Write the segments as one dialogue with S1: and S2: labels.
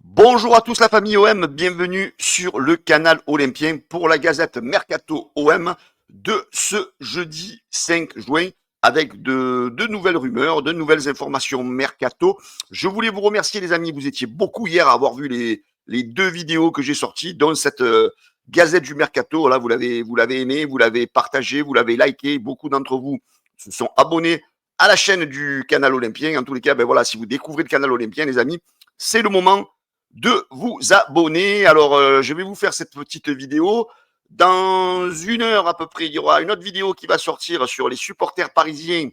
S1: Bonjour à tous la famille OM, bienvenue sur le canal olympien pour la Gazette Mercato OM de ce jeudi 5 juin avec de nouvelles rumeurs, de nouvelles informations Mercato. Je voulais vous remercier les amis, vous étiez beaucoup hier à avoir vu les deux vidéos que j'ai sorties, dont cette Gazette du Mercato. Là, vous l'avez aimé, vous l'avez partagé, vous l'avez liké, beaucoup d'entre vous se sont abonnés à la chaîne du canal olympien. En tous les cas, ben voilà, si vous découvrez le canal olympien les amis, c'est le moment de vous abonner. Alors, je vais vous faire cette petite vidéo. Dans une heure à peu près, il y aura une autre vidéo qui va sortir sur les supporters parisiens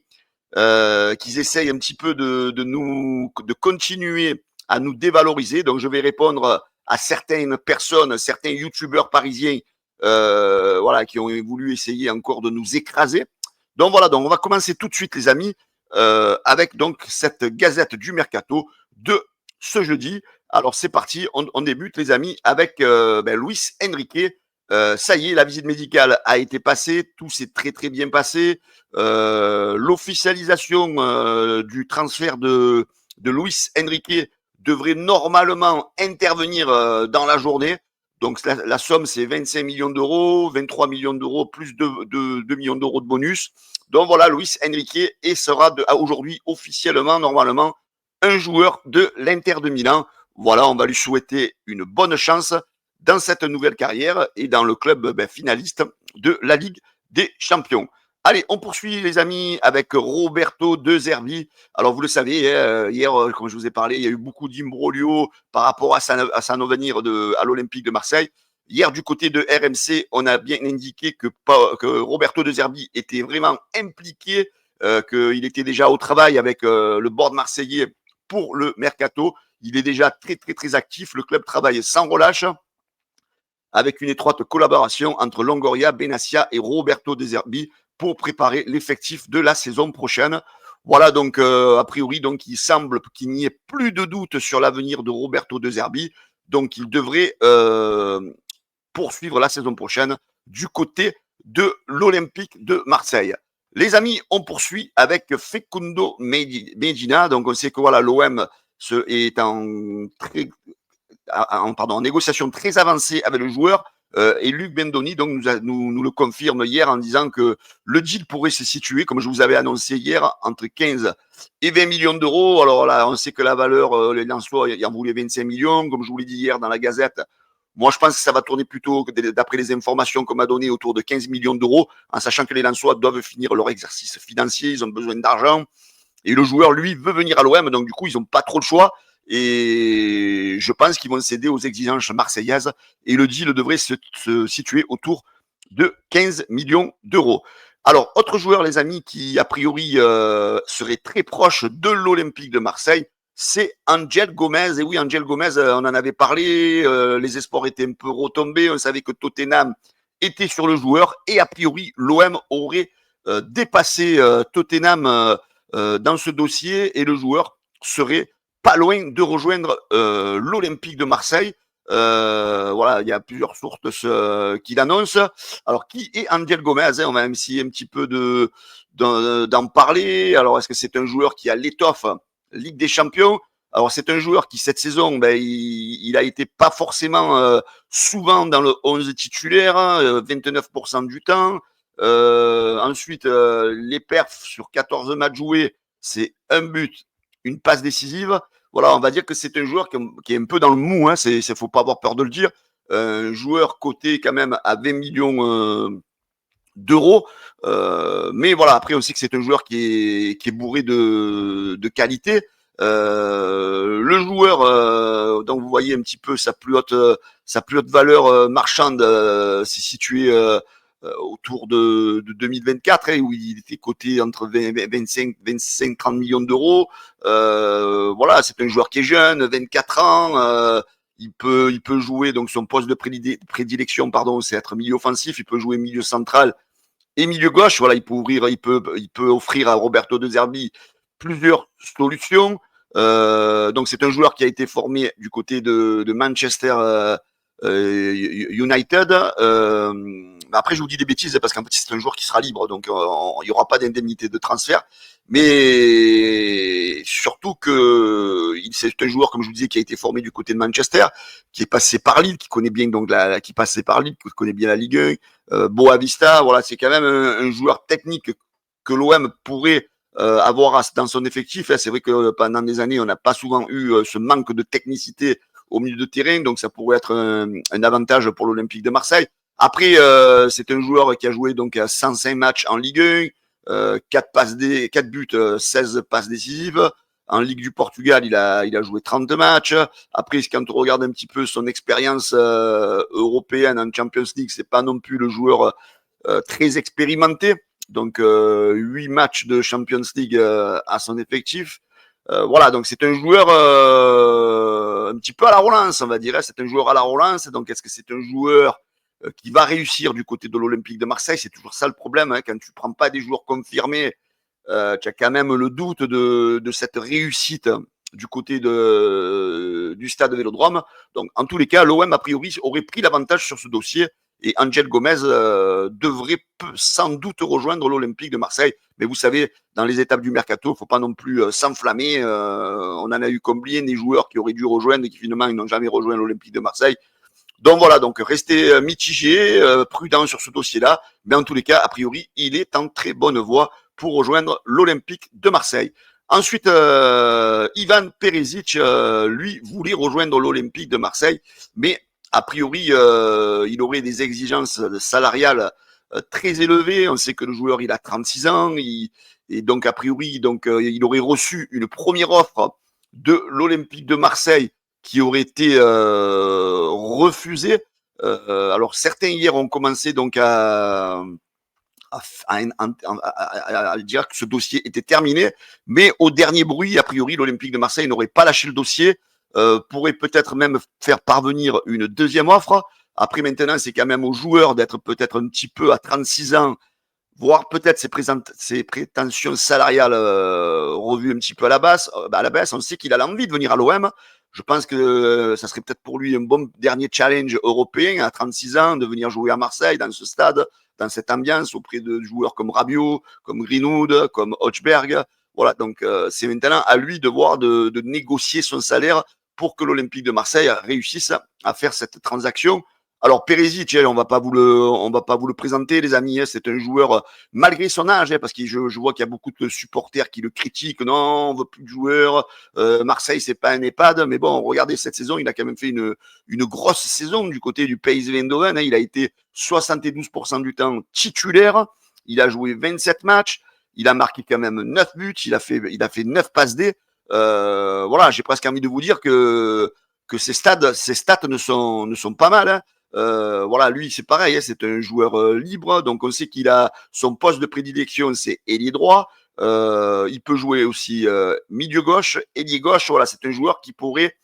S1: qui essayent un petit peu de continuer à nous dévaloriser. Donc, je vais répondre à certaines personnes, certains youtubeurs parisiens, voilà, qui ont voulu essayer encore de nous écraser. Donc voilà, donc on va commencer tout de suite, les amis, avec donc cette Gazette du Mercato de ce jeudi. Alors c'est parti, on débute les amis avec Luis Enrique. Ça y est, la visite médicale a été passée, tout s'est très très bien passé. L'officialisation du transfert de Luis Enrique devrait normalement intervenir dans la journée. Donc la somme c'est 25 millions d'euros, 23 millions d'euros plus 2 millions d'euros de bonus. Donc voilà, Luis Enrique et sera aujourd'hui officiellement, normalement, un joueur de l'Inter de Milan. Voilà, on va lui souhaiter une bonne chance dans cette nouvelle carrière et dans le club finaliste de la Ligue des Champions. Allez, on poursuit les amis avec Roberto De Zerbi. Alors vous le savez, hier, comme je vous ai parlé, il y a eu beaucoup d'imbroglio par rapport à sa novenir à l'Olympique de Marseille. Hier, du côté de RMC, on a bien indiqué que Roberto De Zerbi était vraiment impliqué, qu'il était déjà au travail avec le board marseillais pour le mercato. Il est déjà très très très actif. Le club travaille sans relâche avec une étroite collaboration entre Longoria, Benassia et Roberto De Zerbi pour préparer l'effectif de la saison prochaine. Voilà, donc a priori, donc il semble qu'il n'y ait plus de doute sur l'avenir de Roberto De Zerbi. Donc il devrait poursuivre la saison prochaine du côté de l'Olympique de Marseille. Les amis, on poursuit avec Facundo Medina. Donc on sait que voilà, l'OM est en négociation très avancée avec le joueur. Et Luc Bendoni donc, nous le confirme hier en disant que le deal pourrait se situer, comme je vous avais annoncé hier, entre 15 et 20 millions d'euros. Alors là, on sait que la valeur, les Lensois, ils en voulaient 25 millions, comme je vous l'ai dit hier dans la Gazette. Moi, je pense que ça va tourner plutôt, d'après les informations qu'on m'a données, autour de 15 millions d'euros, en sachant que les Lensois doivent finir leur exercice financier, ils ont besoin d'argent. Et le joueur, lui, veut venir à l'OM, donc du coup, ils n'ont pas trop le choix. Et je pense qu'ils vont céder aux exigences marseillaises. Et le deal devrait se situer autour de 15 millions d'euros. Alors, autre joueur, les amis, qui a priori serait très proche de l'Olympique de Marseille, c'est Angel Gomez. Et oui, Angel Gomez, on en avait parlé, les espoirs étaient un peu retombés, on savait que Tottenham était sur le joueur, et a priori, l'OM aurait dépassé Tottenham dans ce dossier, et le joueur serait pas loin de rejoindre l'Olympique de Marseille. Voilà, il y a plusieurs sources qui l'annoncent. Alors, qui est Angel Gomez, hein? On va même essayer un petit peu d'en parler. Alors, est-ce que c'est un joueur qui a l'étoffe Ligue des Champions? Alors, c'est un joueur qui, cette saison, il a été pas forcément souvent dans le 11 titulaire, 29% du temps. Ensuite, les perfs sur 14 matchs joués, c'est un but, une passe décisive. Voilà, on va dire que c'est un joueur qui est un peu dans le mou, hein, faut pas avoir peur de le dire. Un joueur coté quand même à 20 millions d'euros. Mais voilà, après, on sait que c'est un joueur qui est bourré de qualité. Le joueur, donc vous voyez un petit peu sa plus haute valeur marchande, s'est située autour de 2024, hein, où il était coté entre 25-30 millions d'euros. Voilà, c'est un joueur qui est jeune, 24 ans. Il peut jouer, donc son poste de prédilection, pardon, c'est être milieu offensif. Il peut jouer milieu central et milieu gauche. Voilà, il peut offrir à Roberto De Zerbi plusieurs solutions. Donc c'est un joueur qui a été formé du côté de Manchester United. Après, je vous dis des bêtises parce qu'en fait, c'est un joueur qui sera libre, donc il n'y aura pas d'indemnité de transfert. Mais surtout que c'est un joueur, comme je vous disais, qui a été formé du côté de Manchester, qui est passé par Lille, qui connaît bien donc qui passait par Lille, qui connaît bien la Ligue 1, Boavista. Voilà, c'est quand même un joueur technique que l'OM pourrait avoir dans son effectif. C'est vrai que pendant des années, on n'a pas souvent eu ce manque de technicité au milieu de terrain, donc ça pourrait être un avantage pour l'Olympique de Marseille. Après, c'est un joueur qui a joué donc à 105 matchs en Ligue 1, 4 buts, 16 passes décisives. En Ligue du Portugal, il a joué 30 matchs. Après, quand on regarde un petit peu son expérience européenne en Champions League, c'est pas non plus le joueur très expérimenté. Donc, 8 matchs de Champions League à son effectif. Voilà, donc c'est un joueur un petit peu à la relance, on va dire. C'est un joueur à la relance. Donc, est-ce que c'est un joueur qui va réussir du côté de l'Olympique de Marseille? C'est toujours ça le problème. Quand tu prends pas des joueurs confirmés, tu as quand même le doute de cette réussite du côté du stade Vélodrome. Donc, en tous les cas, l'OM, a priori, aurait pris l'avantage sur ce dossier. Et Angel Gomez devrait sans doute rejoindre l'Olympique de Marseille. Mais vous savez, dans les étapes du mercato, il ne faut pas non plus s'enflammer. On en a eu combien des joueurs qui auraient dû rejoindre et qui finalement ils n'ont jamais rejoint l'Olympique de Marseille. Donc voilà, donc restez mitigé, prudent sur ce dossier-là. Mais en tous les cas, a priori, il est en très bonne voie pour rejoindre l'Olympique de Marseille. Ensuite, Ivan Perisic, lui, voulait rejoindre l'Olympique de Marseille, mais a priori, il aurait des exigences salariales très élevées. On sait que le joueur, il a 36 ans, et donc a priori, il aurait reçu une première offre de l'Olympique de Marseille qui aurait été refusée. Alors certains hier ont commencé donc à dire que ce dossier était terminé, mais au dernier bruit, a priori, l'Olympique de Marseille n'aurait pas lâché le dossier, pourrait peut-être même faire parvenir une deuxième offre. Après, maintenant, c'est quand même aux joueurs d'être peut-être un petit peu à 36 ans, voire peut-être ses prétentions salariales revues un petit peu à la baisse. On sait qu'il a l'envie de venir à l'OM. Je pense que ça serait peut-être pour lui un bon dernier challenge européen à 36 ans, de venir jouer à Marseille, dans ce stade, dans cette ambiance, auprès de joueurs comme Rabiot, comme Greenwood, comme Hochberg. Voilà, donc c'est maintenant à lui de voir de négocier son salaire pour que l'Olympique de Marseille réussisse à faire cette transaction. Alors Perisic, on va pas vous le présenter, les amis. C'est un joueur malgré son âge, parce que je vois qu'il y a beaucoup de supporters qui le critiquent. Non, on veut plus de joueurs. Marseille, c'est pas un EHPAD, mais bon, regardez cette saison, il a quand même fait une grosse saison du côté du PSV Eindhoven. Il a été 72% du temps titulaire. Il a joué 27 matchs. Il a marqué quand même 9 buts. Il a fait 9 passes D. Voilà, j'ai presque envie de vous dire que ces stats ne sont pas mal. Voilà, lui, c'est pareil, c'est un joueur libre, donc on sait qu'il a son poste de prédilection, c'est ailier droit. Il peut jouer aussi milieu gauche, ailier gauche. Voilà, c'est un joueur qui pourrait,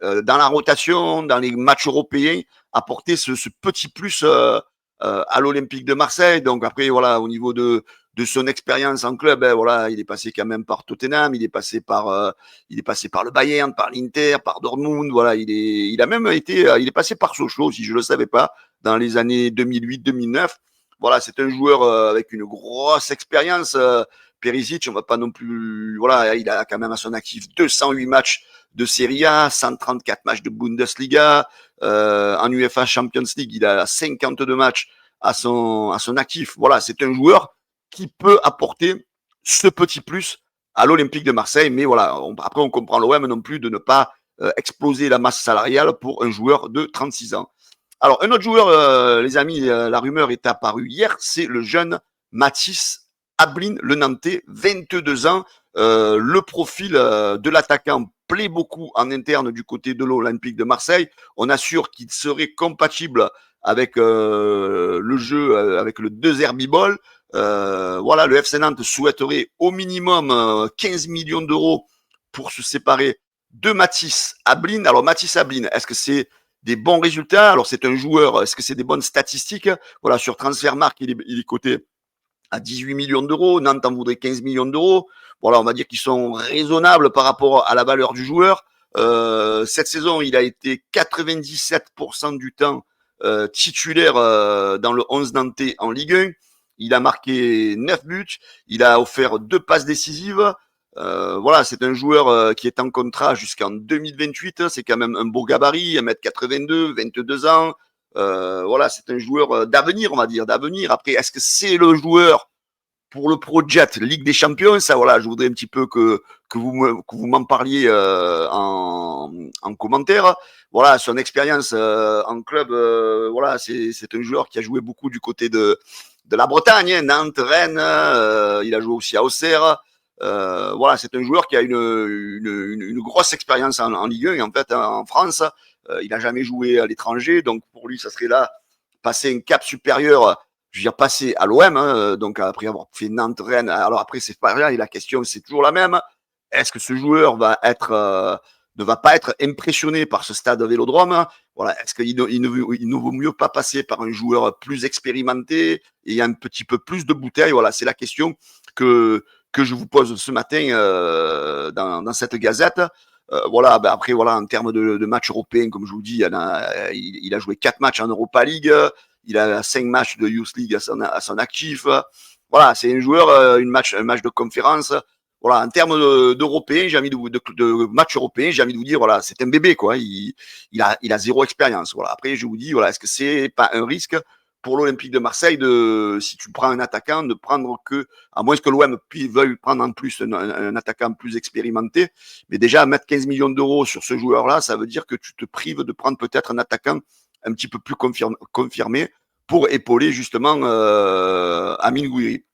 S1: dans la rotation, dans les matchs européens, apporter ce petit plus à l'Olympique de Marseille. Donc après, voilà, au niveau de son expérience en club, voilà, il est passé quand même par Tottenham, il est passé par le Bayern, par l'Inter, par Dortmund. Voilà, il a même été, il est passé par Sochaux, si je le savais pas, dans les années 2008-2009. Voilà, c'est un joueur avec une grosse expérience. Perisic, on va pas non plus, voilà, il a quand même à son actif 208 matchs de Serie A, 134 matchs de Bundesliga, en UEFA Champions League, il a 52 matchs à son actif. Voilà, c'est un joueur qui peut apporter ce petit plus à l'Olympique de Marseille. Mais voilà, après, on comprend l'OM non plus de ne pas exploser la masse salariale pour un joueur de 36 ans. Alors, un autre joueur, les amis, la rumeur est apparue hier, c'est le jeune Mathis Ablin, le Nantais, 22 ans. Le profil de l'attaquant plaît beaucoup en interne du côté de l'Olympique de Marseille. On assure qu'il serait compatible avec le jeu, avec le 2 Herbiball. Voilà, le FC Nantes souhaiterait au minimum 15 millions d'euros pour se séparer de Mathis Ablin. Alors, Mathis Ablin, est-ce que c'est des bons résultats? Alors, c'est un joueur, est-ce que c'est des bonnes statistiques? Voilà, sur Transfermarkt, il est coté à 18 millions d'euros. Nantes en voudrait 15 millions d'euros. Voilà, on va dire qu'ils sont raisonnables par rapport à la valeur du joueur. Cette saison, il a été 97% du temps titulaire dans le 11 nantais en Ligue 1. Il a marqué 9 buts, il a offert 2 passes décisives. Voilà, c'est un joueur qui est en contrat jusqu'en 2028. C'est quand même un beau gabarit, 1m82, 22 ans. Voilà, c'est un joueur d'avenir, on va dire, d'avenir. Après, est-ce que c'est le joueur pour le Projet Ligue des Champions? Ça, voilà, je voudrais un petit peu que vous m'en parliez en commentaire. Voilà, son expérience en club, voilà, c'est un joueur qui a joué beaucoup du côté de la Bretagne, hein, Nantes, Rennes. Il a joué aussi à Auxerre. Voilà, c'est un joueur qui a une grosse expérience en Ligue 1, en fait, en France. Il n'a jamais joué à l'étranger, donc pour lui, ça serait là passer un cap supérieur. Je veux dire, passer à l'OM, hein, donc après avoir fait Nantes, Rennes. Alors après, c'est pas rien, et la question, c'est toujours la même. Est-ce que ce joueur ne va pas être impressionné par ce stade Vélodrome? Voilà, est-ce qu'il ne vaut mieux pas passer par un joueur plus expérimenté et un petit peu plus de bouteilles? Voilà, c'est la question que je vous pose ce matin dans cette gazette. Voilà, ben après, voilà, en termes de matchs européens, comme je vous dis, il a joué 4 matchs en Europa League, il a 5 matchs de Youth League à son actif. Voilà, c'est un joueur, un match de conférence. Voilà, en termes d'européens, j'ai envie de matchs européens, j'ai envie de vous dire, voilà, c'est un bébé, quoi. Il a zéro expérience. Voilà. Après, je vous dis, voilà, est-ce que c'est pas un risque pour l'Olympique de Marseille si tu prends un attaquant, de prendre à moins que l'OM veuille prendre en plus un attaquant plus expérimenté, mais déjà mettre 15 millions d'euros sur ce joueur-là, ça veut dire que tu te prives de prendre peut-être un attaquant un petit peu plus confirmé pour épauler justement Amine Gouiri.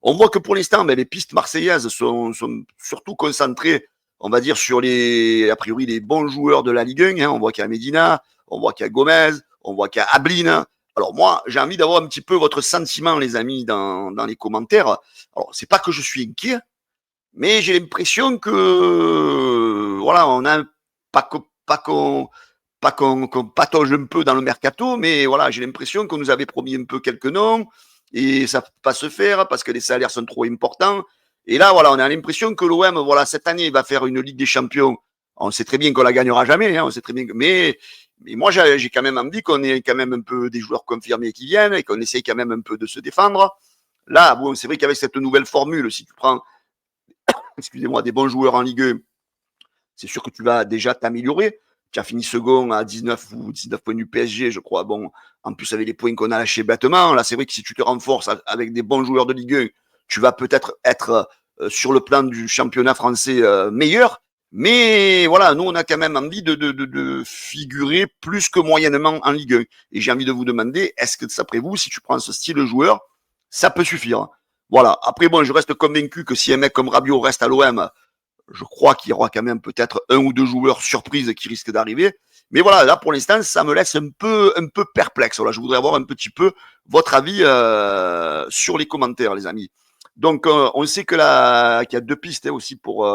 S1: On voit que pour l'instant, les pistes marseillaises sont surtout concentrées, on va dire, sur a priori, les bons joueurs de la Ligue 1. Hein. On voit qu'il y a Medina, on voit qu'il y a Gomez, on voit qu'il y a Ablin. Alors moi, j'ai envie d'avoir un petit peu votre sentiment, les amis, dans les commentaires. Alors, c'est pas que je suis inquiet, mais j'ai l'impression que, voilà, on a qu'on patauge un peu dans le mercato, mais voilà, j'ai l'impression qu'on nous avait promis un peu quelques noms et ça ne peut pas se faire parce que les salaires sont trop importants. Et là, voilà, on a l'impression que l'OM, voilà, cette année, va faire une Ligue des Champions. On sait très bien qu'on la gagnera jamais, hein, on sait très bien. Mais moi, j'ai quand même envie qu'on ait quand même un peu des joueurs confirmés qui viennent et qu'on essaye quand même un peu de se défendre. Là, bon, c'est vrai qu'avec cette nouvelle formule, si tu prends, excusez-moi, des bons joueurs en Ligue 1, c'est sûr que tu vas déjà t'améliorer. Tu as fini second à 19 ou 19 points du PSG, je crois. Bon, en plus, avec les points qu'on a lâchés bêtement, là, c'est vrai que si tu te renforces avec des bons joueurs de Ligue 1, tu vas peut-être être sur le plan du championnat français meilleur. Mais voilà, nous, on a quand même envie de figurer plus que moyennement en Ligue 1. Et j'ai envie de vous demander, est-ce que, d'après vous, si tu prends ce style de joueur, ça peut suffire? Voilà. Après, bon, je reste convaincu que si un mec comme Rabiot reste à l'OM, je crois qu'il y aura quand même peut-être un ou deux joueurs surprises qui risquent d'arriver. Mais voilà, là pour l'instant, ça me laisse un peu perplexe. Voilà, je voudrais avoir un petit peu votre avis sur les commentaires, les amis. Donc, on sait qu'il y a 2 pistes aussi pour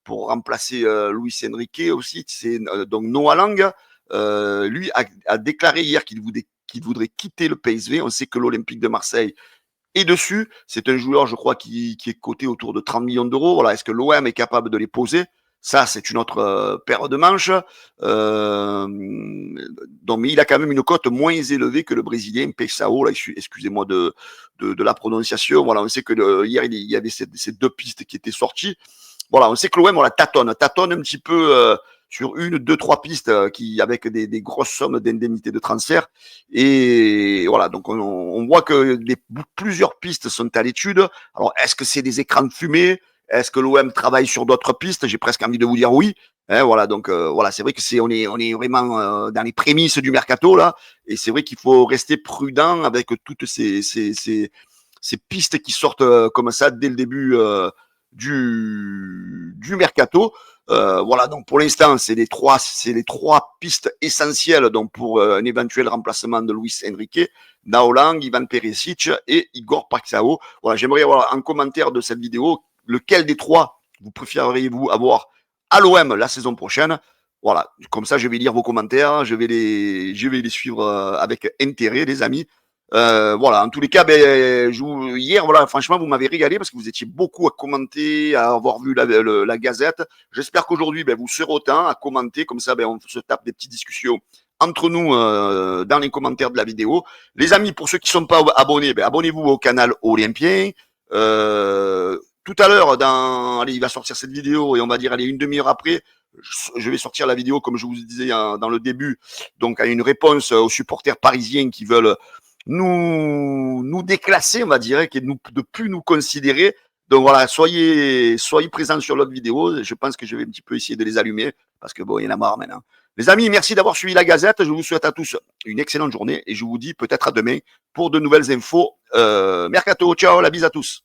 S1: remplacer Luis Enrique aussi. C'est donc Noah Lang. Lui a déclaré hier qu'il voudrait quitter le PSV. On sait que l'Olympique de Marseille et dessus, c'est un joueur, je crois, qui est coté autour de 30 millions d'euros. Voilà, est-ce que l'OM est capable de les poser? Ça, c'est une autre paire de manches. Donc, mais il a quand même une cote moins élevée que le Brésilien Peixao. Là, excusez-moi de la prononciation. Voilà, on sait que hier, il y avait ces 2 pistes qui étaient sorties. Voilà, on sait que l'OM, voilà, tâtonne un petit peu sur 1, 2, 3 pistes avec des grosses sommes d'indemnités de transfert. Et voilà, donc on voit que plusieurs pistes sont à l'étude. Alors, est-ce que c'est des écrans de fumée? Est-ce que l'OM travaille sur d'autres pistes? J'ai presque envie de vous dire oui. Hein, voilà, donc voilà, c'est vrai que on est vraiment dans les prémices du mercato là, et c'est vrai qu'il faut rester prudent avec toutes ces pistes qui sortent comme ça dès le début du mercato. Voilà, donc pour l'instant, c'est les trois pistes essentielles donc pour un éventuel remplacement de Luis Enrique, Naolang, Ivan Perisic et Igor Paxao. Voilà, j'aimerais avoir en commentaire de cette vidéo lequel des trois vous préféreriez-vous avoir à l'OM la saison prochaine. Voilà, comme ça je vais lire vos commentaires, je vais les suivre avec intérêt, les amis. Voilà, en tous les cas, ben, hier, voilà, franchement, vous m'avez régalé parce que vous étiez beaucoup à commenter, à avoir vu la Gazette. J'espère qu'aujourd'hui, ben, vous serez autant à commenter, comme ça, ben, on se tape des petites discussions entre nous dans les commentaires de la vidéo. Les amis, pour ceux qui ne sont pas abonnés, ben, abonnez-vous au canal Olympien. Tout à l'heure, allez, il va sortir cette vidéo et on va dire, allez, une demi-heure après, je vais sortir la vidéo, comme je vous disais dans le début, donc à une réponse aux supporters parisiens qui veulent nous déclasser, on va dire, et de plus nous considérer. Donc voilà, soyez présents sur l'autre vidéo. Je pense que je vais un petit peu essayer de les allumer parce que bon, il y en a marre maintenant. Les amis, merci d'avoir suivi la Gazette. Je vous souhaite à tous une excellente journée et je vous dis peut-être à demain pour de nouvelles infos. Mercato, ciao, la bise à tous.